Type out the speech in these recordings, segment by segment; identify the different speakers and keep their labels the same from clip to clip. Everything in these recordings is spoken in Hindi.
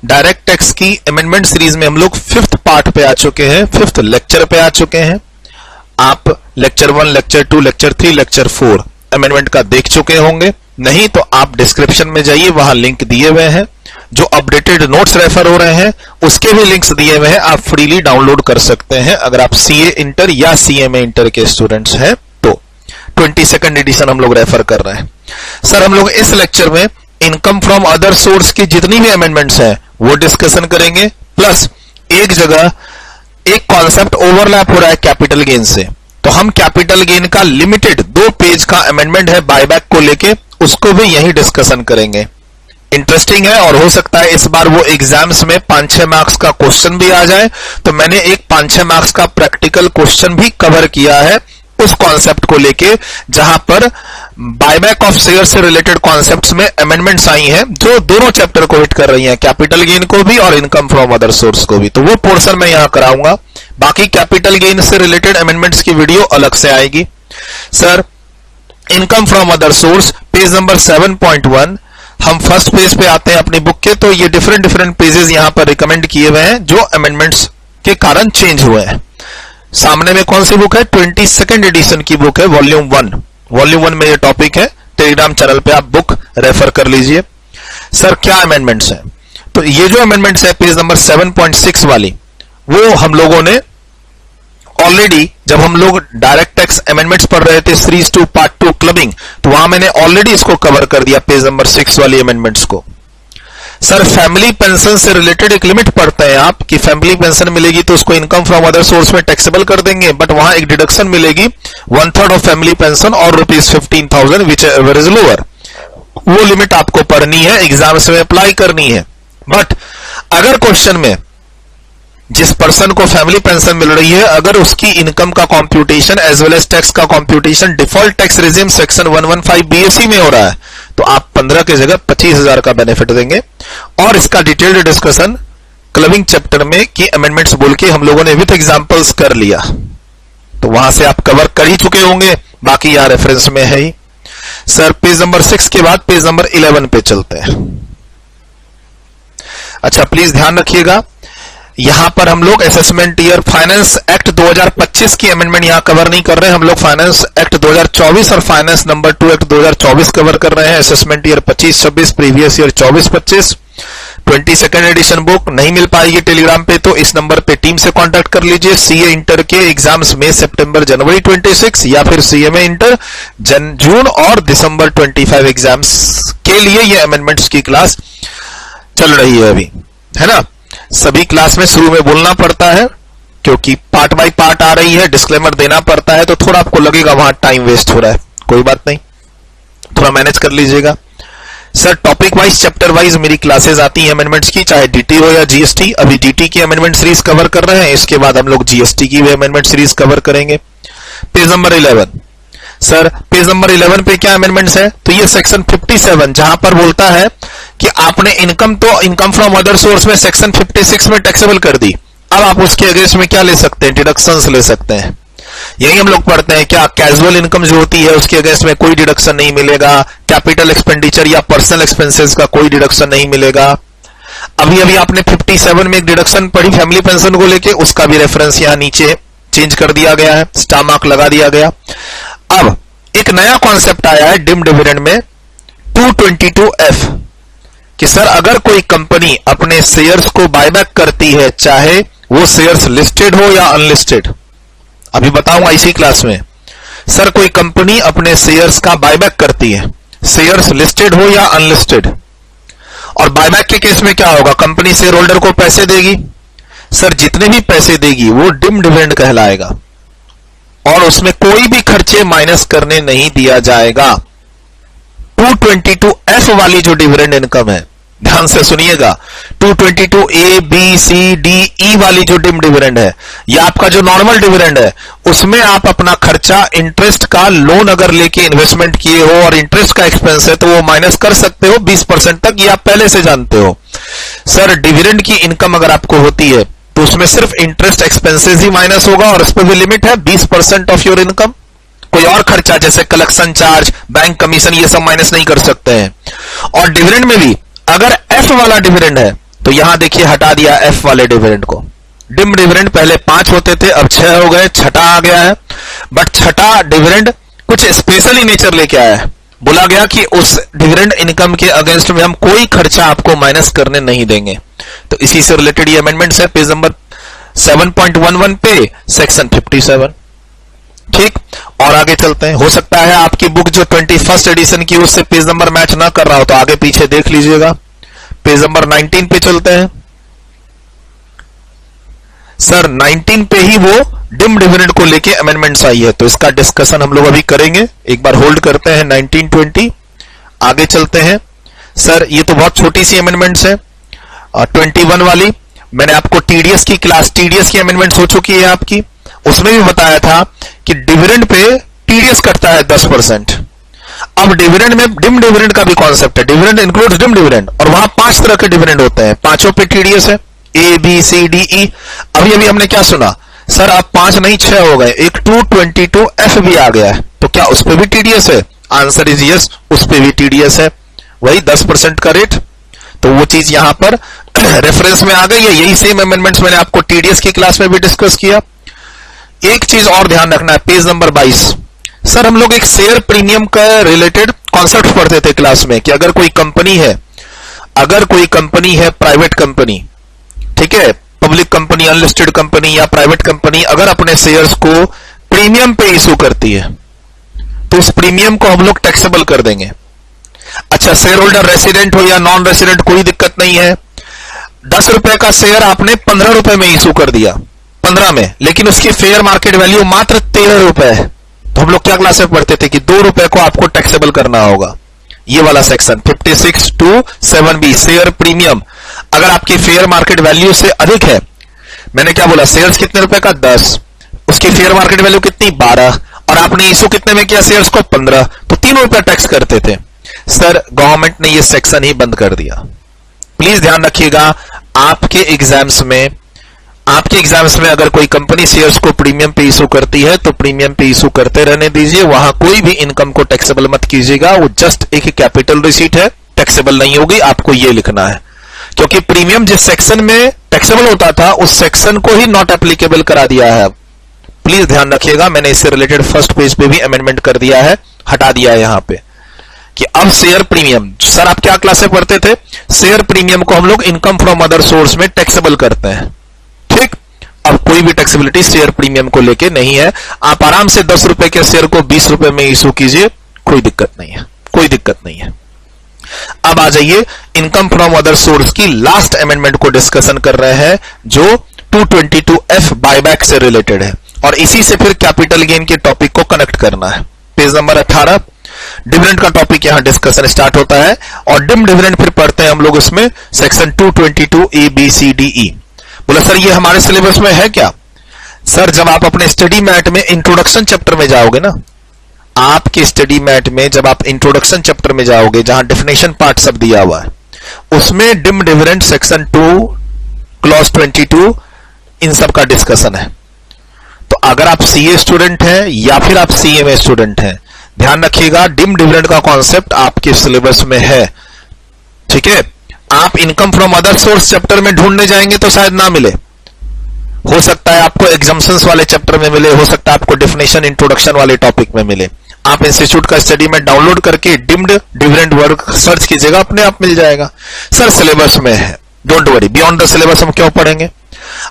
Speaker 1: डायरेक्ट टैक्स की अमेंडमेंट सीरीज में हम लोग 5th पार्ट पे आ चुके हैं, 5th लेक्चर पे आ चुके हैं। आप lecture 1, lecture 2, lecture 3, lecture 4 amendment का देख चुके होंगे। नहीं तो आप डिस्क्रिप्शन में जाइए, वहां लिंक दिए हुए हैं। जो अपडेटेड नोट्स रेफर हो रहे हैं उसके भी लिंक्स दिए हुए हैं, आप फ्रीली डाउनलोड कर सकते हैं अगर आप सीए इंटर या सीएमए इंटर के स्टूडेंट्स हैं तो। 22nd एडिशन हम लोग रेफर कर रहे हैं। सर हम लोग इस लेक्चर में इनकम फ्रॉम अदर सोर्स की जितनी भी अमेंडमेंट्स हैं वो डिस्कशन करेंगे, प्लस एक जगह एक कॉन्सेप्ट ओवरलैप हो रहा है कैपिटल गेन से, तो हम कैपिटल गेन का लिमिटेड 2 पेज का अमेंडमेंट है बायबैक को लेके, उसको भी यही डिस्कशन करेंगे। इंटरेस्टिंग है और हो सकता है इस बार वो एग्जाम्स में 5-6 मार्क्स का क्वेश्चन भी आ जाए, तो मैंने एक 5-6 मार्क्स का प्रैक्टिकल क्वेश्चन भी कवर किया है उस कॉन्सेप्ट को लेके, जहां पर बायबैक ऑफ शेयर से रिलेटेड कॉन्सेप्ट्स में अमेंडमेंट्स आई हैं जो दोनों चैप्टर को हिट कर रही हैं, कैपिटल गेन को भी और इनकम फ्रॉम अदर सोर्स को भी। तो वो पोर्शन मैं यहां कराऊंगा। बाकी कैपिटल गेन से रिलेटेड अमेंडमेंट्स की वीडियो अलग से आएगी। Sir income from other source page number 7.1, हम फर्स्ट पेज पे आते हैं अपनी बुक के, तो ये डिफरेंट पेजेस यहां पर रिकमेंड किए हुए हैं जो अमेंडमेंट्स के कारण चेंज हुए हैं। सामने में कौन सी बुक है? 22nd एडिशन की बुक है, वॉल्यूम 1। वॉल्यूम 1 में ये टॉपिक है, टेलीग्राम चैनल पे आप बुक रेफर कर लीजिए। सर क्या अमेंडमेंट्स हैं? तो ये जो अमेंडमेंट्स है पेज नंबर 7.6 वाली, वो हम लोगों ने ऑलरेडी जब हम लोग डायरेक्ट टैक्स अमेंडमेंट्स पढ़ रहे थे सीरीज 2 पार्ट 2 क्लबिंग, तो वहां मैंने ऑलरेडी इसको कवर कर दिया पेज नंबर 6 वाली अमेंडमेंट्स को। सर फैमिली पेंशन से रिलेटेड एक लिमिट पढ़ते हैं आप कि फैमिली पेंशन मिलेगी तो उसको इनकम फ्रॉम अदर सोर्स में टैक्सेबल कर देंगे, बट वहां एक डिडक्शन मिलेगी 1/3 ऑफ फैमिली पेंशन और ₹15,000 विच एवर इज लोअर। वो लिमिट आपको पढ़नी है, एग्जाम्स में अप्लाई करनी है। बट अगर क्वेश्चन में जिस पर्सन को फैमिली पेंशन मिल रही है, अगर उसकी इनकम का computation as well as tax का computation default tax regime section 115 BSE में हो रहा है, तो आप 15 की जगह 25,000 का बेनिफिट देंगे। और इसका डिटेल्ड डिस्कशन क्लबिंग चैप्टर में की अमेंडमेंट्स बोल के हम लोगों ने विथ एग्जांपल्स कर लिया, तो वहां से आप कवर कर ही चुके होंगे, बाकी यहां रेफरेंस में है ही। सर पेज नंबर 6 के बाद पेज नंबर 11 पे चलते हैं। अच्छा प्लीज ध्यान रखिएगा, यहां पर हम लोग असेसमेंट ईयर फाइनेंस एक्ट 2025 की अमेंडमेंट यहां कवर नहीं कर रहे हैं, हम लोग फाइनेंस एक्ट 2024 और फाइनेंस नंबर 2 एक्ट 2024 कवर कर रहे हैं। Assessment year 25-26, previous year 24-25। 22nd addition book नहीं मिल पाएगी टेलीग्राम पे, तो इस नंबर पे टीम से कांटेक्ट कर लीजिए। सीए इंटर के एग्जाम्स में सितंबर जनवरी 26 या फिर सीएमए इंटर जून और दिसंबर 25 एग्जाम्स के लिए ये अमेंडमेंट्स की क्लास चल रही है अभी, है ना। सभी क्लास में शुरू में बोलना पड़ता है क्योंकि पार्ट बाय पार्ट आ रही है, डिस्क्लेमर देना पड़ता है, तो थोड़ा आपको लगेगा वहां टाइम वेस्ट हो रहा है, कोई बात नहीं, थोड़ा मैनेज कर लीजिएगा। Sir topic wise chapter wise मेरी क्लासेस आती हैं अमेंडमेंट्स की, चाहे डीटी हो या जीएसटी। अभी डीटी की अमेंडमेंट सीरीज कवर कर रहे हैं, इसके बाद हम लोग जीएसटी की भी अमेंडमेंट सीरीज कवर करेंगे। Page number 11, sir page number 11 पे क्या अमेंडमेंट्स है? तो ये सेक्शन 57 जहां पर बोलता है कि आपने इनकम तो इनकम फ्रॉम अदर सोर्स में सेक्शन 56 में टैक्सेबल कर दी, अब आप उसके अगेंस्ट में क्या ले सकते हैं? डिडक्शंस ले सकते हैं। यही हम लोग पढ़ते हैं क्या कैजुअल इनकम जो होती है उसके अगेंस्ट में कोई डिडक्शन नहीं मिलेगा, कैपिटल एक्सपेंडिचर या पर्सनल एक्सपेंसेस का कोई डिडक्शन नहीं मिलेगा। अभी अभी आपने 57 में एक डिडक्शन पढ़ी फैमिली पेंशन को लेके, उसका भी रेफरेंस यहां नीचे चेंज कर दिया गया है, स्टार मार्क लगा दिया गया। अब एक नया कॉन्सेप्ट आया है डिम डिविडेंड में 222F कि सर अगर कोई कंपनी अपने शेयर्स को बायबैक करती है, चाहे वो शेयर्स लिस्टेड हो या अनलिस्टेड, अभी बताऊंगा इसी क्लास में। सर कोई कंपनी अपने शेयर्स का बायबैक करती है, शेयर्स लिस्टेड हो या अनलिस्टेड, और बायबैक के केस में क्या होगा? कंपनी शेयर होल्डर को पैसे देगी, सर जितने भी पैसे देगी वो डिम डिविडेंड कहलाएगा और उसमें कोई भी खर्चे माइनस करने नहीं दिया जाएगा। 222F वाली जो डिविडेंड इनकम है, ध्यान से सुनिएगा, 222A B C D E वाली जो डिम डिविडेंड है, या आपका जो नॉर्मल डिविडेंड है, उसमें आप अपना खर्चा इंटरेस्ट का लोन अगर लेके इन्वेस्टमेंट किए हो और इंटरेस्ट का एक्सपेंस है तो वो माइनस कर सकते हो 20% तक, ये आप पहले से जानते हो। सर डिविडेंड की इनकम अगर आपको होती है तो उसमें सिर्फ इंटरेस्ट एक्सपेंसेस ही माइनस होगा और उस पर भी लिमिट है 20% ऑफ योर इनकम। कोई और खर्चा जैसे कलेक्शन चार्ज, बैंक कमीशन, ये सब माइनस नहीं कर सकते हैं। और डिविडेंड में भी अगर एफ वाला डिविडेंड है तो यहां देखिए हटा दिया एफ वाले डिविडेंड को। डिम डिविडेंड पहले 5 होते थे, अब 6 हो गए, छठा आ गया है। बट छठा डिविडेंड कुछ स्पेशली नेचर लेके आया है। बोला गया कि उस डिविडेंड इनकम के अगेंस्ट में हम कोई खर्चा आपको माइनस करने नहीं देंगे। तो इसी से रिलेटेड ये अमेंडमेंट्स है पेज नंबर 7.11 पे सेक्शन 57। ठीक, और आगे चलते हैं। हो सकता है आपकी बुक जो 21st एडिशन की उससे पेज नंबर मैच ना कर रहा हो, तो आगे पीछे देख लीजिएगा। पेज नंबर 19 पे चलते हैं। सर 19 पे ही वो डिम डिविडेंड को लेके अमेंडमेंट्स आई है, तो इसका डिस्कशन हम लोग अभी करेंगे। एक बार होल्ड करते हैं 1920, आगे चलते हैं। सर ये तो बहुत छोटी सी अमेंडमेंट्स है। 21 वाली मैंने आपको टीडीएस की क्लास, टीडीएस की अमेंडमेंट्स हो चुकी है आपकी, उसमें भी बताया था कि डिविडेंड पे टीडीएस कटता है 10%। अब डिविडेंड में डिम डिविडेंड का भी कॉन्सेप्ट है, डिविडेंड इंक्लूड्स डिम डिविडेंड, और वहां 5 तरह के डिविडेंड होते हैं, पांचों पे टीडीएस है, A B C D E. अभी हमने क्या सुना, सर अब 5 नहीं 6 हो गए, एक 222F भी आ गया है, तो क्या उस पर भी टीडीएस है? आंसर इज यस, उस पर भी टीडीएस है, वही 10% का रेट। तो वो चीज यहां पर रेफरेंस में आ गई है। यही सेम अमेंडमेंट्स मैंने आपको टीडीएस की क्लास में भी डिस्कस किया। एक चीज और ध्यान रखना है, पेज नंबर 22। सर हम लोग एक शेयर प्रीमियम का रिलेटेड कॉन्सेप्ट पढ़ते थे क्लास में कि अगर कोई कंपनी है प्राइवेट कंपनी, ठीक है, पब्लिक कंपनी, अनलिस्टेड कंपनी या प्राइवेट कंपनी, अगर अपने शेयर्स को प्रीमियम पे इशू करती है तो उस प्रीमियम को हम लोग टैक्सेबल कर देंगे। अच्छा, शेयर होल्डर रेसिडेंट हो या नॉन रेसिडेंट कोई दिक्कत नहीं है। 10 रुपए का शेयर आपने 15 रुपए में इशू कर दिया, 15 में, लेकिन उसकी फेयर मार्केट वैल्यू मात्र 13 रुपए है, तो हम लोग क्या क्लास में पढ़ते थे कि 2 रुपए को आपको टैक्सेबल करना होगा। ये वाला सेक्शन 56(2)(7)(b) शेयर प्रीमियम अगर आपकी फेयर मार्केट वैल्यू से अधिक है, मैंने क्या बोला, शेयर्स कितने रुपए का 10, उसकी फेयर मार्केट वैल्यू कितनी 12, और आपने इशू कितने में किया शेयर्स को 15, तो 3 रुपए टैक्स करते थे। सर गवर्नमेंट ने ये सेक्शन ही बंद कर दिया। प्लीज ध्यान रखिएगा, आपके एग्जाम्स में अगर कोई कंपनी शेयर्स को प्रीमियम पे इशू करती है तो प्रीमियम पे इशू करते रहने दीजिए, वहां कोई भी इनकम को टैक्सेबल मत कीजिएगा, वो जस्ट एक कैपिटल रिसीट है, टैक्सेबल नहीं होगी, आपको ये लिखना है। क्योंकि प्रीमियम जिस सेक्शन में टैक्सेबल होता था उस सेक्शन को ही नॉट एप्लीकेबल करा दिया है। प्लीज ध्यान रखिएगा, मैंने इससे रिलेटेड फर्स्ट पेज पे भी अमेंडमेंट कर दिया है, हटा दिया है यहां पे कि अब शेयर प्रीमियम, सर आप क्या क्लास में पढ़ते थे, शेयर प्रीमियम को हम लोग इनकम फ्रॉम अदर सोर्स में टैक्सेबल करते हैं। ठीक, अब कोई भी टैक्सेबिलिटी शेयर प्रीमियम को लेके नहीं है, आप आराम से 10 रुपए के शेयर को 20 रुपए में इशू कीजिए, कोई दिक्कत नहीं है, कोई दिक्कत नहीं है। अब आ जाइए इनकम फ्रॉम अदर सोर्स की लास्ट अमेंडमेंट को डिस्कशन कर रहे हैं, जो 222F बायबैक से रिलेटेड है, और इसी से फिर कैपिटल गेन के टॉपिक को कनेक्ट करना है। पेज नंबर 18 डिविडेंड का टॉपिक यहां डिस्कशन स्टार्ट होता है, और डिम डिविडेंड फिर पढ़ते हैं हम लोग उसमें सेक्शन 222A-B-C-D-E। बोला सर ये हमारे सिलेबस में है क्या? सर जब आप अपने स्टडी मैट में इंट्रोडक्शन चैप्टर में जाओगे ना, आपके स्टडी मैट में जब आप इंट्रोडक्शन चैप्टर में जाओगे जहां डेफिनेशन पार्ट सब दिया हुआ है, उसमें डिम डिविडेंड सेक्शन 2 क्लॉज 22 इन सब का डिस्कशन है। तो अगर आप सीए स्टूडेंट हैं या फिर आप सीएमए स्टूडेंट हैं, ध्यान रखिएगा डिम डिविडेंड का कॉन्सेप्ट आपके सिलेबस में है। ठीक है, आप income from other source chapter में ढूंढने जाएंगे तो शायद ना मिले, हो सकता है आपको एग्जाम्पशंस वाले चैप्टर में मिले, हो सकता है आपको डेफिनेशन इंट्रोडक्शन वाले टॉपिक में मिले। आप इंस्टीट्यूट का स्टडी में डाउनलोड करके डिम्ड डिविडेंड वर्क सर्च कीजिएगा, अपने आप मिल जाएगा। सर सिलेबस में है, don't worry, beyond the syllabus हम क्यों पढ़ेंगे।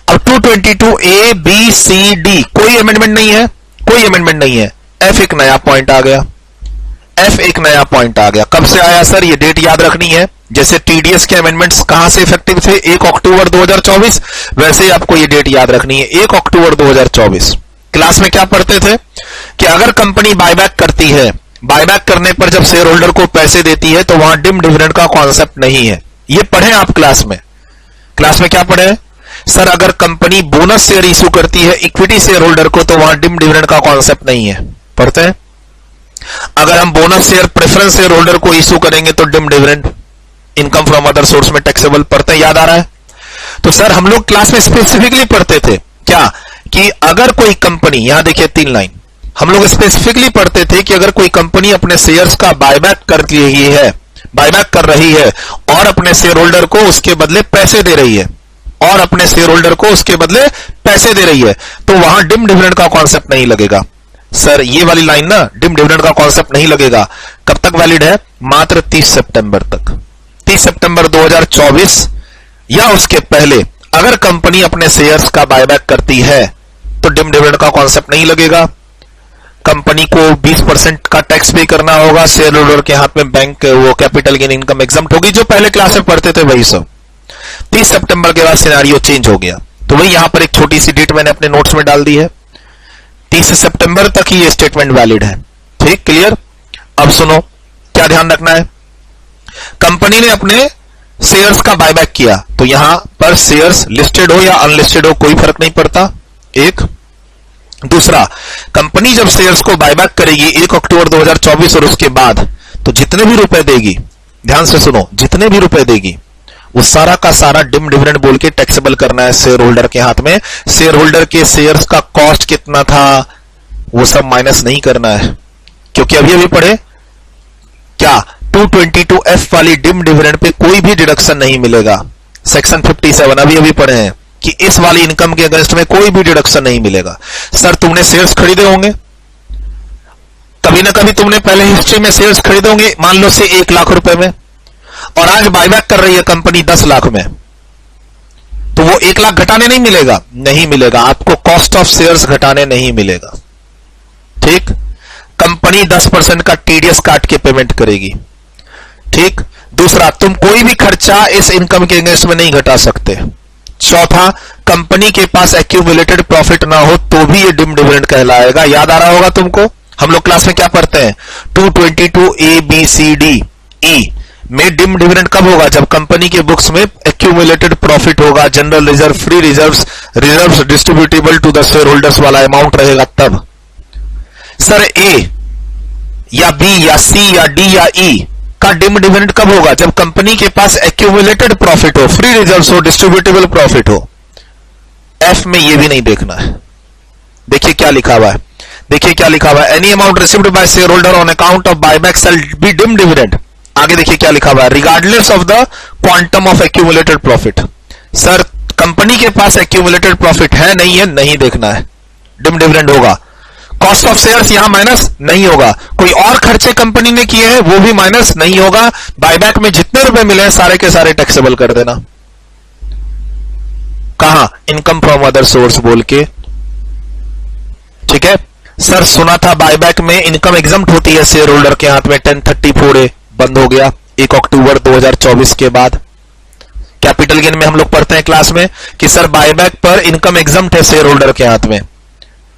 Speaker 1: अब 222A-B-C-D कोई अमेंडमेंट नहीं है, कोई अमेंडमेंट नहीं है। F एक नया पॉइंट आ गया, F एक नया पॉइंट आ गया। कब से आया सर, ये डेट याद रखनी है। जैसे टीडीएस के अमेंडमेंट्स कहां से इफेक्टिव थे, 1 अक्टूबर 2024, वैसे आपको ये डेट याद रखनी है, 1 अक्टूबर 2024। क्लास में क्या पढ़ते थे कि अगर कंपनी बायबैक करती है, बायबैक करने पर जब शेयर होल्डर को पैसे देती है तो वहां डिम डिविडेंड का कॉन्सेप्ट नहीं है। ये पढ़े आप क्लास में। क्लास में क्या पढ़े सर, अगर कंपनी बोनस शेयर इशू करती है इक्विटी शेयर होल्डर को तो वहां डिम डिविडेंड का कॉन्सेप्ट नहीं है, पढ़ते हैं। अगर हम bonus share preference share holder को इशू करेंगे तो dim dividend income from other source में टैक्सेबल, पढ़ते हैं, याद आ रहा है। तो सर हम लोग क्लास में स्पेसिफिकली पढ़ते थे क्या कि अगर कोई कंपनी, यहां देखिए 3 लाइन, हम लोग स्पेसिफिकली पढ़ते थे कि अगर कोई कंपनी अपने शेयर्स का बायबैक कर रही है, बायबैक कर रही है और और अपने शेयर होल्डर को उसके बदले पैसे दे रही है, और अपने शेयर होल्डर को उसके बदले पैसे दे रही है, तो वहां डिम डिविडेंड का कॉन्सेप्ट नहीं लगेगा। सर ये वाली लाइन ना, डिम डिविडेंड का कॉन्सेप्ट नहीं लगेगा। कब तक वैलिड है? मात्र 30 सितंबर तक। 30 सितंबर 2024 या उसके पहले अगर कंपनी अपने शेयर्स का बायबैक करती है तो डिम डिविडेंड का कॉन्सेप्ट नहीं लगेगा। कंपनी को 20% का टैक्स पे करना होगा, शेयर होल्डर के हाथ में बैंक वो कैपिटल गेन इनकम एग्जम्प्ट होगी, जो पहले क्लास में पढ़ते थे वही सब। 30 सितंबर के बाद सिनेरियो चेंज हो गया, तो वही यहां पर एक छोटी सी डेट मैंने अपने नोट्स में डाल दी है। 30 सितंबर तक ही ये स्टेटमेंट वैलिड है। ठीक, क्लियर? अब सुनो, क्या ध्यान रखना है। कंपनी ने अपने शेयर्स का बायबैक किया, तो यहां पर शेयर्स लिस्टेड हो या अनलिस्टेड हो कोई फर्क नहीं पड़ता। एक दूसरा, कंपनी जब शेयर्स को बायबैक करेगी 1 अक्टूबर 2024 और उसके बाद, तो जितने भी रुपए देगी, ध्यान से सुनो, जितने भी रुपए देगी वो सारा का सारा डिम डिविडेंड बोल के टैक्सेबल करना है शेयर होल्डर के हाथ में। शेयर होल्डर के शेयर्स का कॉस्ट कितना था वो सब माइनस नहीं करना है, क्योंकि अभी अभी पढ़े क्या 222F वाली डिम डिविडेंड पे कोई भी डिडक्शन नहीं मिलेगा। सेक्शन 57 अभी अभी पढ़े हैं कि इस वाली इनकम के अगेंस्ट में कोई भी डिडक्शन नहीं मिलेगा। सर तुमने शेयर्स खरीदे होंगे, कभी ना कभी तुमने पहले हिस्ट्री में शेयर्स खरीदे होंगे, मान लो से 1 लाख रुपए में, और आज बायबैक कर रही है कंपनी 10 लाख में, तो वो 1 लाख घटाने नहीं मिलेगा, नहीं मिलेगा, आपको कॉस्ट ऑफ शेयर्स घटाने नहीं मिलेगा। ठीक, कंपनी 10% का टीडीएस काट के पेमेंट करेगी। ठीक, दूसरा, तुम कोई भी खर्चा इस इनकम के अगेंस्ट में नहीं घटा सकते। चौथा, कंपनी के पास एक्यूमुलेटेड प्रॉफिट ना हो तो भी ये डिम डिविडेंड कहलाएगा। याद आ रहा होगा तुमको, हम लोग क्लास में क्या पढ़ते हैं, 222ABCDE में डिम डिविडेंड कब होगा? जब कंपनी के बुक्स में एक्यूमुलेटेड प्रॉफिट होगा, general reserve, free reserves, reserves distributable to the shareholders वाला अमाउंट रहेगा तब। सर ए या बी या सी या डी या ई का डिम डिविडेंड कब होगा? जब कंपनी के पास एक्यूमुलेटेड प्रॉफिट हो, फ्री रिजर्व्स हो, डिस्ट्रीब्यूटेबल प्रॉफिट हो। एफ में ये भी नहीं देखना है। देखिए क्या लिखा हुआ है, देखिए क्या लिखा हुआ है, any amount received by share holder on account of buyback shall be dim dividend. आगे देखिए क्या लिखा हुआ है, regardless of the quantum of accumulated profit. Sir company के पास एक्यूमुलेटेड प्रॉफिट है नहीं है, नहीं देखना है, डिम डिविडेंड होगा। कॉस्ट ऑफ शेयर्स यहां माइनस नहीं होगा, कोई और खर्चे कंपनी ने किए हैं वो भी माइनस नहीं होगा। बायबैक में जितने रुपए मिले हैं सारे के सारे टैक्सेबल कर देना। कहां? इनकम फ्रॉम अदर सोर्स बोल के। ठीक है सर, सुना था बायबैक में इनकम एग्जम्प्ट होती है शेयर होल्डर के हाथ में, 1034A बंद हो गया 1 अक्टूबर 2024 के बाद। कैपिटल गेन में हम लोग पढ़ते हैं क्लास में कि सर बायबैक पर इनकम एग्जम्प्ट है शेयर होल्डर के हाथ में,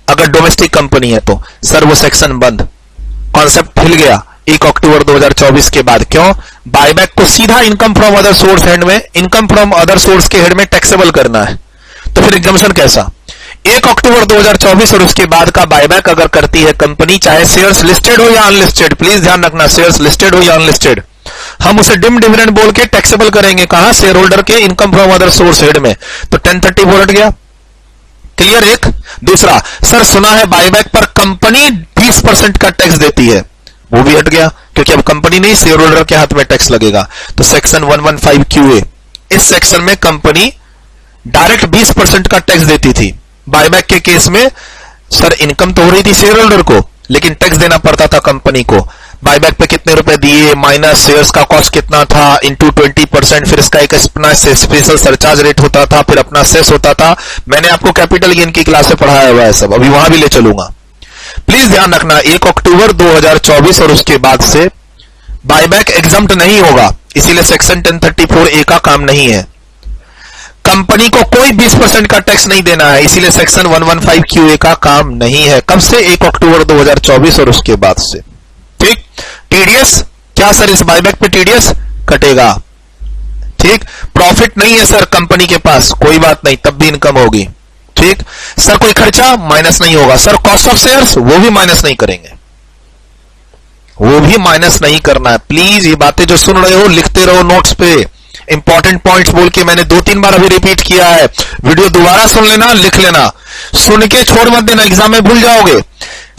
Speaker 1: अगर डोमेस्टिक कंपनी है तो। सर वो सेक्शन बंद, कॉन्सेप्ट हिल गया 1 अक्टूबर 2024 के बाद। क्यों? बायबैक को सीधा income from other source head में, इनकम फ्रॉम अदर सोर्स के हेड में टैक्सेबल करना है, तो फिर एग्जम्पशन कैसा? 1 अक्टूबर 2024 और उसके बाद का बायबैक अगर करती है कंपनी, चाहे शेयर्स लिस्टेड हो या अनलिस्टेड, प्लीज ध्यान रखना, शेयर्स लिस्टेड हो या अनलिस्टेड, हम उसे डिम डिविडेंड बोल के टैक्सेबल करेंगे। कहां? शेयर होल्डर के income from other source head में। तो 1034 हट गया। क्लियर? एक। दूसरा, सर सुना है बायबैक पर कंपनी 20% का टैक्स देती है, वो भी हट गया, क्योंकि अब कंपनी नहीं शेयर होल्डर के हाथ में टैक्स लगेगा। तो सेक्शन 115QA, इस सेक्शन में कंपनी डायरेक्ट 20% का टैक्स देती थी। बायबैक के केस में सर इनकम तो हो रही थी शेयर होल्डर को, लेकिन टैक्स देना पड़ता था कंपनी को। बायबैक पे कितने रुपए दिए माइनस शेयर्स का कॉस्ट कितना था इंटू 20%, फिर इसका एक अपना स्पेशल सरचार्ज रेट होता था, फिर अपना सेस होता था। मैंने आपको कैपिटल गेन की क्लास में पढ़ाया हुआ है सब, अभी वहां भी ले चलूंगा। प्लीज ध्यान रखना, 1 अक्टूबर 2024 और उसके बाद से बायबैक एग्जम्प्ट नहीं होगा, इसीलिए सेक्शन 1034A का काम नहीं है। कंपनी को कोई 20% का टैक्स नहीं देना है, इसीलिए सेक्शन 115QA का काम नहीं है। कब से? 1 अक्टूबर 2024 और उसके बाद से। ठीक। टीडीएस क्या सर इस बायबैक पे टीडीएस कटेगा? ठीक। प्रॉफिट नहीं है सर कंपनी के पास, कोई बात नहीं, तब भी इनकम होगी। ठीक। सर कोई खर्चा माइनस नहीं होगा। सर कॉस्ट ऑफ शेयर्स, वो भी माइनस नहीं करेंगे, वो भी माइनस नहीं करना है। प्लीज ये बातें जो सुन रहे हो लिखते रहो नोट्स पे, इंपॉर्टेंट पॉइंट्स बोल के मैंने 2-3 बार अभी रिपीट किया है। वीडियो दोबारा सुन लेना, लिख लेना, सुन के छोड़ मत देना, एग्जाम में भूल जाओगे।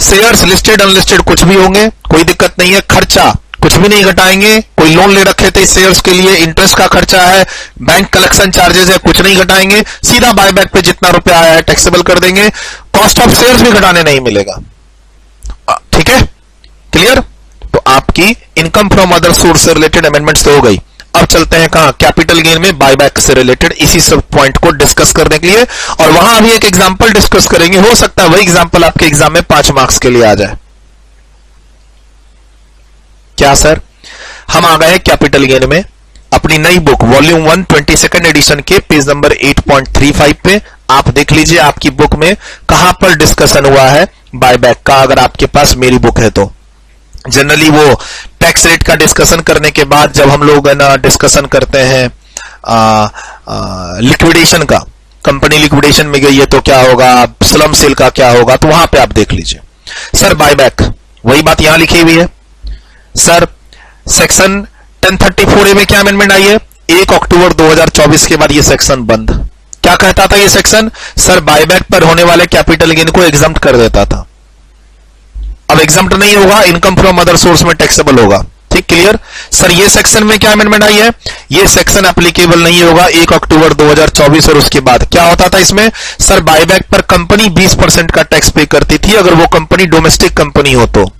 Speaker 1: शेयर्स लिस्टेड अनलिस्टेड कुछ भी होंगे, कोई दिक्कत नहीं है। खर्चा कुछ भी नहीं घटाएंगे। कोई लोन ले रखे थे शेयर्स के लिए, इंटरेस्ट का खर्चा है, बैंक कलेक्शन चार्जेस है, कुछ नहीं घटाएंगे। सीधा बायबैक पे जितना रुपया आया है टैक्सेबल कर देंगे। कॉस्ट ऑफ शेयर्स भी घटाने नहीं मिलेगा। ठीक है, क्लियर? तो आपकी इनकम फ्रॉम अदर सोर्स से रिलेटेड अमेंडमेंट्स तो हो गई। अब चलते हैं कहां? कैपिटल गेन में बायबैक से रिलेटेड इसी सब पॉइंट को डिस्कस करने के लिए, और वहां अभी एक एग्जांपल डिस्कस करेंगे। हो सकता है वही एग्जांपल आपके एग्जाम में 5 मार्क्स के लिए आ जाए। क्या सर? हम आ गए कैपिटल गेन में अपनी नई बुक वॉल्यूम 1 22nd एडिशन के पेज नंबर 8.35 पे। आप देख लीजिए आपकी बुक में कहां पर डिस्कशन हुआ है बायबैक का, अगर आपके पास मेरी बुक है तो। जनरली वो टैक्स रेट का डिस्कशन करने के बाद जब हम लोग ना डिस्कशन करते हैं लिक्विडेशन का, कंपनी लिक्विडेशन में गई है तो क्या होगा, स्लम सेल का क्या होगा, तो वहां पे आप देख लीजिए। सर बायबैक वही बात यहां लिखी हुई है। सर सेक्शन 1034A में क्या अमेंडमेंट आई है? 1 अक्टूबर 2024 के बाद ये सेक्शन बंद। क्या कहता था ये सेक्शन? सर बायबैक पर होने वाले कैपिटल गेन को एग्जम्प्ट कर देता था। अब एग्जम्प्ट नहीं होगा, इनकम फ्रॉम अदर सोर्स में टैक्सेबल होगा। ठीक, क्लियर? सर ये सेक्शन में क्या अमेंडमेंट आई है? ये सेक्शन एप्लीकेबल नहीं होगा 1 अक्टूबर 2024 और उसके बाद। क्या होता था इसमें? सर बायबैक पर कंपनी 20% का टैक्स पे करती थी अगर वो कंपनी डोमेस्टिक कंपनी हो तो।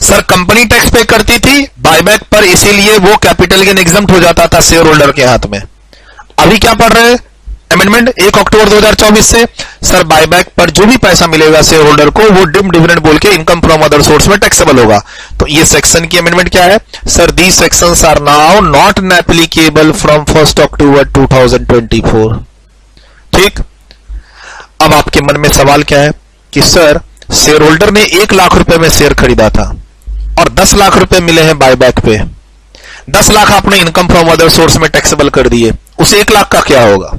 Speaker 1: सर कंपनी टैक्स पे करती थी बायबैक पर, इसीलिए वो कैपिटल गेन एग्जम्प्ट हो जाता था शेयर होल्डर के हाथ में। अभी क्या पढ़ रहे हैं? अमेंडमेंट 1 अक्टूबर 2024 से सर बायबैक पर जो भी पैसा मिलेगा शेयर होल्डर को वो डिम डिविडेंड बोल के इनकम फ्रॉम अदर सोर्स में टैक्सेबल होगा। तो ये सेक्शन की अमेंडमेंट क्या है? Sir the sections are now not applicable from 1 October 2024। ठीक, अब आपके मन में सवाल क्या है कि सर शेयर होल्डर ने 1 लाख रुपए में शेयर खरीदा था और 10 लाख रुपए मिले हैं बायबैक पे। 10 लाख आपने इनकम फ्रॉम अदर सोर्स में टैक्सेबल कर दिए, उस 1 लाख का क्या होगा?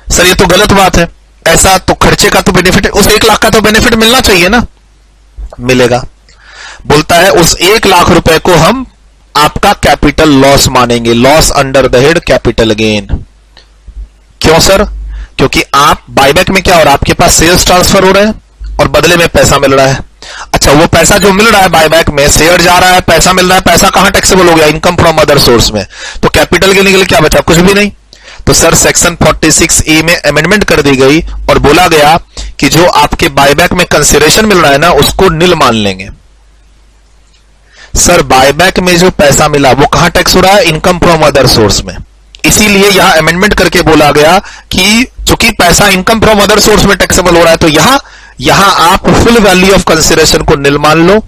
Speaker 1: सर ये तो गलत बात है। ऐसा तो खर्चे का तो बेनिफिट, उस 1 लाख का तो बेनिफिट मिलना चाहिए ना। मिलेगा। बोलता है उस 1 लाख रुपए को हम आपका कैपिटल लॉस मानेंगे, loss under the head capital gain. क्यों सर? क्योंकि आप बायबैक में क्या हो रहा है, आपके पास शेयर्स ट्रांसफर हो रहे हैं और बदले में पैसा मिल रहा है। अच्छा, वो पैसा जो मिल रहा है बायबैक में, शेयर जा रहा है, पैसा मिल रहा है, पैसा कहां टैक्सेबल हो गया? इनकम फ्रॉम अदर सोर्स में। तो कैपिटल गेन के लिए क्या बचा? कुछ भी नहीं। तो सर सेक्शन 46A में अमेंडमेंट कर दी गई और बोला गया कि जो आपके बायबैक में कंसिडरेशन मिल रहा है ना उसको निल मान लेंगे। सर बायबैक में जो पैसा मिला वो कहां टैक्स हो रहा है? इनकम फ्रॉम अदर सोर्स में। इसीलिए यहां अमेंडमेंट करके बोला गया कि चूंकि पैसा इनकम फ्रॉम अदर सोर्स में टैक्सेबल हो रहा है तो यहां आप फुल वैल्यू ऑफ कंसिडरेशन को निल मान लो।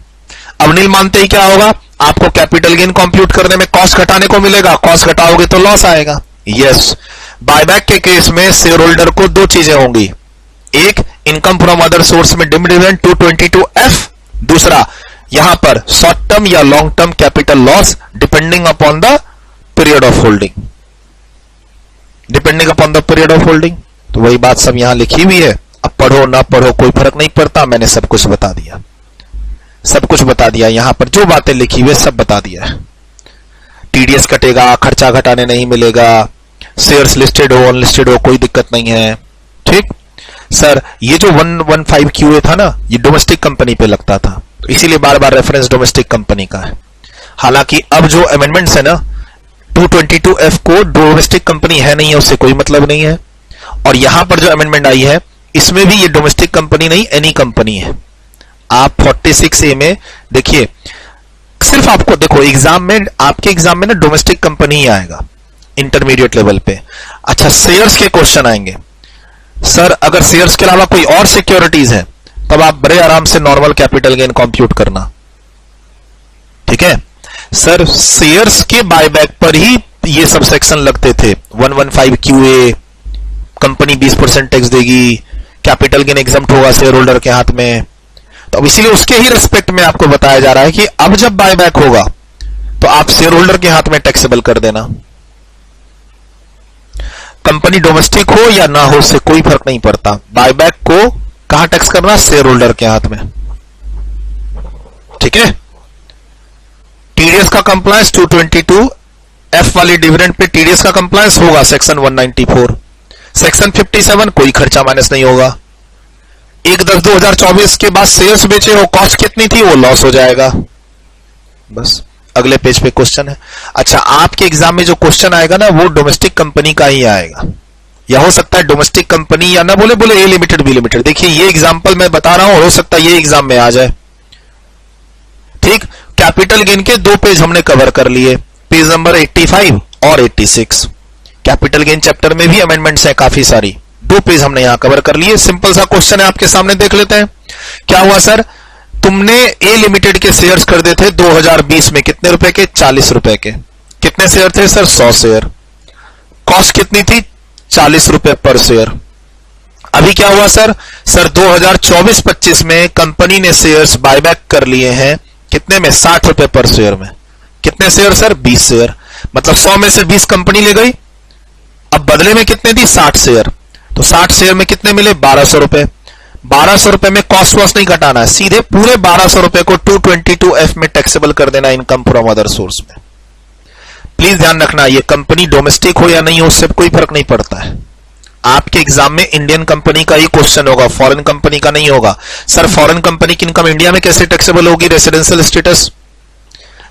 Speaker 1: अब निल मानते ही क्या होगा? आपको कैपिटल गेन कंप्यूट करने में कॉस्ट घटाने को मिलेगा, कॉस्ट घटाओगे तो लॉस आएगा। यस, बायबैक के केस में शेयर होल्डर को 2 चीजें होंगी। एक, इनकम फ्रॉम अदर सोर्स में डिम डिविडेंड 222F। दूसरा, यहां पर शॉर्ट टर्म या long term capital loss depending upon the period of holding. Depending upon the period of holding. तो वही बात सब यहां लिखी हुई है। अब पढ़ो ना पढ़ो कोई फर्क नहीं पड़ता, मैंने सब कुछ बता दिया। सब कुछ बता दिया, यहां पर जो बातें लिखी हुई है सब बता दिया है। टीडीएस कटेगा, खर्चा घटाने नहीं मिलेगा, शेयर्स लिस्टेड हो अनलिस्टेड हो कोई दिक्कत नहीं है। ठीक सर, ये जो 115 QA था ना ये डोमेस्टिक कंपनी पे लगता था, तो इसीलिए बार बार रेफरेंस डोमेस्टिक कंपनी का है। हालांकि अब जो अमेंडमेंट्स है ना 222F को डोमेस्टिक कंपनी है नहीं है उससे कोई मतलब नहीं है। और यहां पर जो अमेंडमेंट आई है इसमें भी ये डोमेस्टिक कंपनी नहीं एनी कंपनी है। आप 46A में देखिए, सिर्फ आपको देखो एग्जाम में, आपके एग्जाम में ना डोमेस्टिक कंपनी ही आएगा इंटरमीडिएट लेवल पे। अच्छा, शेयर्स के क्वेश्चन आएंगे। सर अगर शेयर्स के अलावा कोई और सिक्योरिटीज है तब आप बड़े आराम से नॉर्मल कैपिटल गेन कंप्यूट करना। ठीक है सर, शेयर्स के बायबैक पर ही ये सब सेक्शन लगते थे। 115 QA, कंपनी 20% टैक्स देगी, कैपिटल गेन एग्जम्प्ट होगा शेयर होल्डर के हाथ में। तो अब इसीलिए उसके ही रिस्पेक्ट में आपको बताया जा रहा है कि अब जब बायबैक होगा तो आप शेयर होल्डर के हाथ में टैक्सेबल कर देना। कंपनी डोमेस्टिक हो या ना हो उससे कोई फर्क नहीं पड़ता, बायबैक को कहां टैक्स करना? शेयर होल्डर के हाथ में। ठीक है, टीडीएस का कंप्लायंस 222F वाली डिविडेंड पे टीडीएस का कंप्लायंस होगा सेक्शन 194। सेक्शन 57 कोई खर्चा माइनस नहीं होगा। 1/10/2024 के बाद शेयर्स बेचे हो, कॉस्ट कितनी थी वो लॉस हो जाएगा। बस अगले पेज पे क्वेश्चन है। अच्छा, आपके एग्जाम में जो क्वेश्चन आएगा ना वो डोमेस्टिक कंपनी का ही आएगा, या हो सकता है डोमेस्टिक कंपनी या ना बोले ए लिमिटेड बी लिमिटेड। देखिए ये एग्जांपल मैं बता रहा हूं, हो सकता है ये एग्जाम में आ जाए। ठीक, कैपिटल गेन के 2 पेज हमने कवर कर लिए, पेज नंबर 85 और 86। कैपिटल गेन चैप्टर में भी अमेंडमेंट्स है काफी सारी, 2 पेज हमने यहां कवर कर लिए। सिंपल सा क्वेश्चन है आपके सामने, देख लेते हैं। क्या हुआ सर, तुमने ए लिमिटेड के शेयर्स खरीदे थे 2020 में, कितने रुपए के? 40 रुपए के। कितने शेयर थे सर? 100 शेयर। कॉस्ट कितनी थी? 40 रुपए पर शेयर। अभी क्या हुआ सर 2024-25 में कंपनी ने शेयर्स बायबैक कर लिए हैं, कितने में? 60 रुपए पर शेयर में। कितने शेयर सर? 20 शेयर। मतलब 100 में से 20 कंपनी ले गई, अब बदले में कितने दी? 60 शेयर। तो 60 शेयर में कितने मिले? 1200 रुपए। 1200 रुपए में कॉस्ट वॉस्ट नहीं घटाना है, सीधे पूरे 1200 रुपए को 222F में टैक्सेबल कर देना इनकम फ्रॉम अदर सोर्स में। प्लीज ध्यान रखना, ये कंपनी डोमेस्टिक हो या नहीं हो उससे कोई फर्क नहीं पड़ता है। आपके एग्जाम में इंडियन कंपनी का ही क्वेश्चन होगा, फॉरेन कंपनी का नहीं होगा। सर फॉरेन कंपनी की इनकम इंडिया में कैसे टैक्सेबल होगी? Residential status,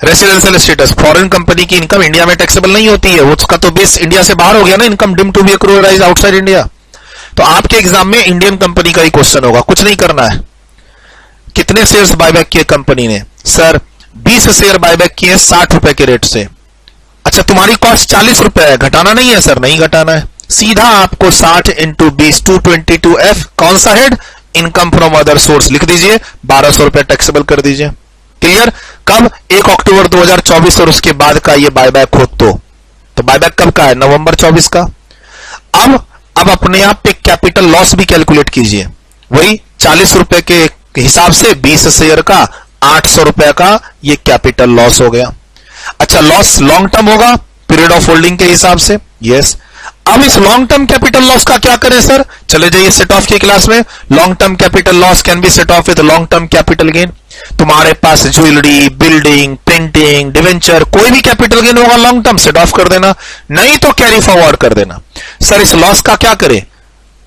Speaker 1: residential status. Foreign company की इनकम इंडिया में टैक्सेबल नहीं होती है, उसका तो बेस इंडिया से बाहर हो गया ना, income deemed to be accrualised outside India. तो आपके एग्जाम में इंडियन कंपनी का ही क्वेश्चन होगा, कुछ नहीं करना है। कितने शेयर्स बायबैक किए कंपनी ने? सर 20 शेयर बायबैक किए 60 रुपए के रेट से। अच्छा, तुम्हारी कॉस्ट 40 रुपए है, घटाना नहीं है सर? नहीं घटाना है, सीधा आपको 60 इंटू 20 222F, कौन सा head? Income from other source लिख दीजिए, 1200 रुपए टैक्सेबल कर दीजिए। क्लियर? कब? 1 अक्टूबर 2024 और उसके बाद का ये बायबैक हो तो बायबैक कब का है? नवंबर 24 का। अब अपने आप पे कैपिटल लॉस भी कैलकुलेट कीजिए, वही 40 रुपए के हिसाब से 20 शेयर का 800 रुपए का ये कैपिटल लॉस हो गया। अच्छा, लॉस लॉन्ग टर्म होगा पीरियड ऑफ होल्डिंग के हिसाब से, यस। अब इस लॉन्ग टर्म कैपिटल लॉस का क्या करें सर? चले जाइए सेट ऑफ की क्लास में। Long term capital loss can be set of with long term capital gain. तुम्हारे पास ज्वेलरी, बिल्डिंग, प्रिंटिंग, डिवेंचर, कोई भी कैपिटल गेन होगा लॉन्ग टर्म, सेट ऑफ कर देना, नहीं तो कैरी फॉरवर्ड कर देना। सर इस लॉस का क्या करें?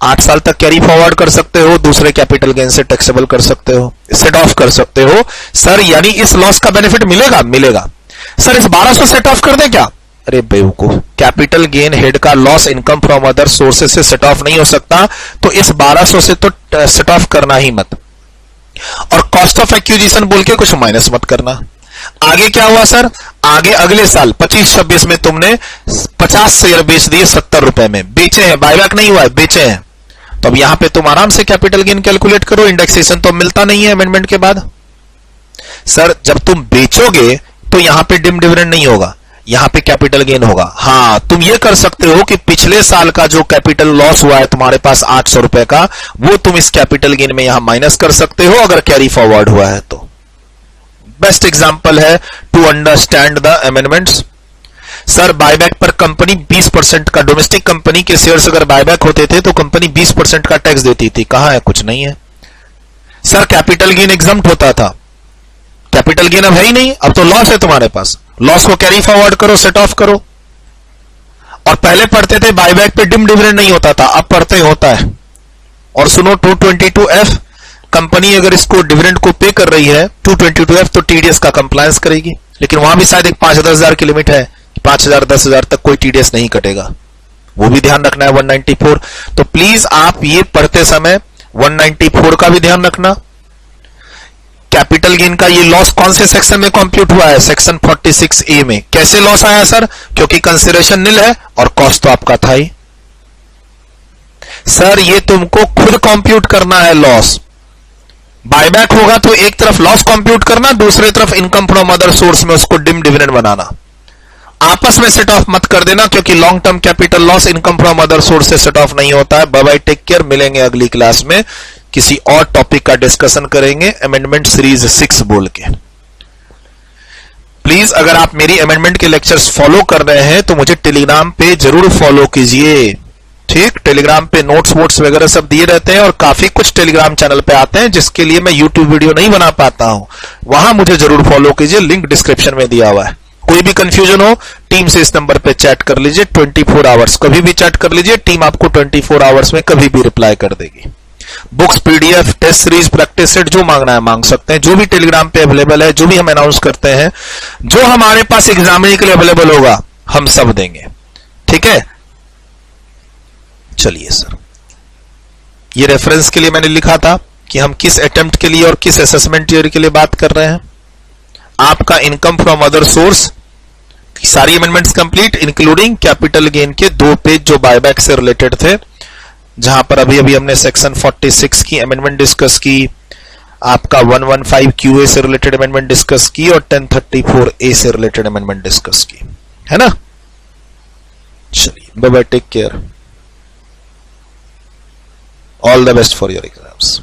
Speaker 1: 8 साल तक कैरी फॉरवर्ड कर सकते हो, दूसरे कैपिटल गेन से टैक्सेबल कर सकते हो, सेट ऑफ कर सकते हो। सर यानी इस लॉस का बेनिफिट मिलेगा? मिलेगा। सर इस 1200 सेट ऑफ कर दें क्या? अरे बेवकूफ, कैपिटल गेन हेड का loss income from other sources से सेट ऑफ नहीं हो सकता, तो इस 1200 से तो सेट ऑफ करना ही मत। और कॉस्ट ऑफ एक्विजिशन बोल के कुछ माइनस मत करना। आगे क्या हुआ सर? आगे अगले साल 25-26 में तुमने 50 शेयर बेच दिए 70 रुपए में, बेचे हैं, बायबैक नहीं हुआ है, बेचे हैं। तो अब यहां पे तुम आराम से कैपिटल गेन कैलकुलेट करो, इंडेक्सेशन तो मिलता नहीं है अमेंडमेंट के बाद। सर जब तुम बेचोगे तो यहां पे डिम डिविडेंड नहीं होगा, यहां पे कैपिटल गेन होगा। हां, तुम ये कर सकते हो कि पिछले साल का जो कैपिटल लॉस हुआ है तुम्हारे पास 800 रुपए का, वो तुम इस कैपिटल गेन में यहां माइनस कर सकते हो अगर कैरी फॉरवर्ड हुआ है तो। बेस्ट एग्जांपल है to understand the amendments. Sir buyback पर कंपनी 20% का, डोमेस्टिक कंपनी के शेयर्स अगर बायबैक होते थे तो कंपनी 20% का टैक्स देती थी, कहां है? कुछ नहीं है। सर कैपिटल गेन एग्जम्प्ट होता था, कैपिटल गेन अब है ही नहीं, अब तो लॉस है तुम्हारे पास, लॉस को कैरी फॉरवर्ड करो, सेट ऑफ करो। और पहले पढ़ते थे बायबैक पे डिम डिविडेंड नहीं होता था, अब पढ़ते होता है। और सुनो 222F, कंपनी अगर इसको डिविडेंड को पे कर रही है 222F तो टीडीएस का कंप्लायंस करेगी, लेकिन वहां भी शायद एक 5-10 हजार की लिमिट है, 5,000-10 हजार तक कोई टीडीएस नहीं कटेगा, वो भी ध्यान रखना है। 194, तो प्लीज आप ये पढ़ते समय 194 का भी ध्यान रखना। कैपिटल गेन का ये लॉस कौन से सेक्शन में कंप्यूट हुआ है? सेक्शन 46A में। कैसे लॉस आया सर? क्योंकि कंसिडरेशन नील है और कॉस्ट तो आपका था ही। सर ये तुमको खुद कंप्यूट करना है लॉस। बायबैक होगा तो एक तरफ लॉस कंप्यूट करना, दूसरी तरफ इनकम फ्रॉम अदर सोर्स में उसको डिम डिविडेंड बनाना। आपस में सेट ऑफ मत कर देना, क्योंकि long term capital loss income from other source से सेट ऑफ नहीं होता है। बाय बाय, टेक केयर, मिलेंगे अगली क्लास में, किसी और टॉपिक का डिस्कशन करेंगे अमेंडमेंट सीरीज 6 बोल के। प्लीज अगर आप मेरी अमेंडमेंट के लेक्चर्स फॉलो कर रहे हैं तो मुझे टेलीग्राम पे जरूर फॉलो कीजिए, ठीक? टेलीग्राम पे नोट्स वोट्स वगैरह सब दिए रहते हैं और काफी कुछ टेलीग्राम चैनल पे आते हैं जिसके लिए मैं यूट्यूब वीडियो नहीं बना पाता हूं, वहां मुझे जरूर फॉलो कीजिए, लिंक डिस्क्रिप्शन में दिया हुआ है। कोई भी कंफ्यूजन हो टीम से इस नंबर पे चैट कर लीजिए, 24 आवर्स कभी भी चैट कर लीजिए, टीम आपको 24 आवर्स में कभी भी रिप्लाई कर देगी। Books, PDF, test series, practice set, जो मांगना है मांग सकते हैं, जो भी टेलीग्राम पे अवेलेबल है, जो भी हम अनाउंस करते हैं, जो हमारे पास एग्जामिनेशन के लिए अवेलेबल होगा हम सब देंगे। ठीक है, चलिए सर, ये रेफरेंस के लिए मैंने लिखा था कि हम किस अटेम्प्ट के लिए और किस असेसमेंट ईयर के लिए बात कर रहे हैं। आपका इनकम फ्रॉम अदर सोर्स की सारी amendments complete, including capital gain के 2 पेज जो बायबैक से रिलेटेड थे, जहां पर अभी अभी हमने सेक्शन 46 की अमेंडमेंट डिस्कस की, आपका 115 QA से रिलेटेड अमेंडमेंट डिस्कस की और 1034A से रिलेटेड अमेंडमेंट डिस्कस की, है ना। चलिए, bye bye, take care, all the best for your exams.